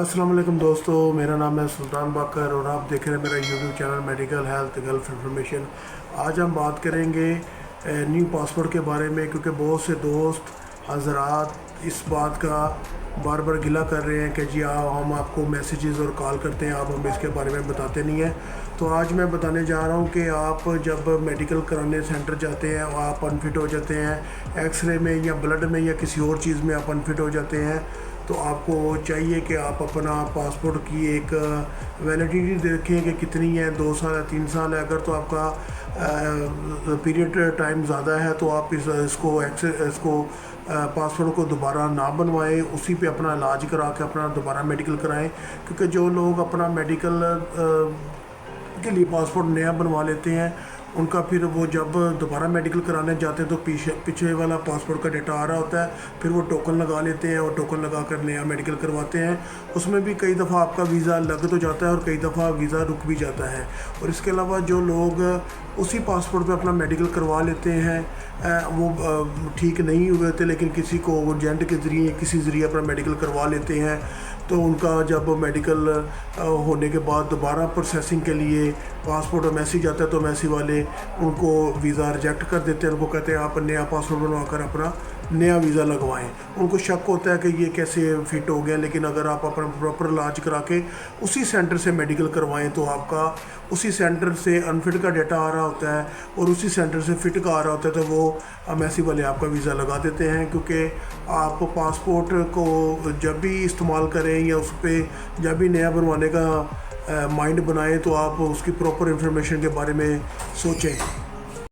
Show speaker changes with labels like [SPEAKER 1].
[SPEAKER 1] अस्सलाम वालेकुम दोस्तों, मेरा नाम है सुल्तान बाकर और आप देख रहे हैं मेरा YouTube channel medical health gulf information. आज हम बात करेंगे न्यू पासपोर्ट के बारे में, क्योंकि बहुत से दोस्त हजरात इस बात का बार बार गिला कर रहे हैं कि जी हम आपको मैसेजेस और कॉल करते हैं, आप हमें इसके बारे में बताते नहीं हैं। तो आज मैं बताने जा रहा हूं कि आप जब मेडिकल कराने सेंटर जाते हैं आप अनफिट हो जाते हैं, एक्सरे में या ब्लड में या किसी और चीज़ में आप अनफिट हो जाते हैं, तो आपको चाहिए कि आप अपना पासपोर्ट की एक वैलिडिटी देखें कि कितनी है, 2 साल है 3 साल है। अगर तो आपका पीरियड टाइम ज़्यादा है तो आप इसको पासपोर्ट को दोबारा ना बनवाएं, उसी पे अपना इलाज करा के अपना दोबारा मेडिकल कराएं। क्योंकि जो लोग अपना मेडिकल के लिए पासपोर्ट नया बनवा लेते हैं, उनका फिर वो जब दोबारा मेडिकल कराने जाते हैं तो पीछे वाला पासपोर्ट का डेटा आ रहा होता है, फिर वो टोकन लगा लेते हैं और टोकन लगा कर नया मेडिकल करवाते हैं। उसमें भी कई दफ़ा आपका वीज़ा लग तो जाता है और कई दफ़ा वीज़ा रुक भी जाता है। और इसके अलावा जो लोग उसी पासपोर्ट पे अपना मेडिकल करवा लेते हैं, वो ठीक नहीं हुए थे लेकिन किसी को एजेंट के ज़रिए किसी ज़रिए अपना मेडिकल करवा लेते हैं, तो उनका जब मेडिकल होने के बाद दोबारा प्रोसेसिंग के लिए पासपोर्ट मैसेज आता है तो मैसेज वाले उनको वीज़ा रिजेक्ट कर देते हैं। उनको कहते हैं आप नया पासपोर्ट बनवा कर अपना नया वीज़ा लगवाएं। उनको शक होता है कि ये कैसे फ़िट हो गया, लेकिन अगर आप अपना प्रॉपर इलाज करा के उसी सेंटर से मेडिकल करवाएं तो आपका उसी सेंटर से अनफिट का डेटा आ रहा होता है और उसी सेंटर से फिट का आ रहा होता है, तो वो मैसेज वाले आपका वीज़ा लगा देते हैं। क्योंकि आप पासपोर्ट को जब भी इस्तेमाल करें या उस पर जब भी नया बनवाने का माइंड बनाएं तो आप उसकी प्रॉपर इंफॉर्मेशन के बारे में सोचें।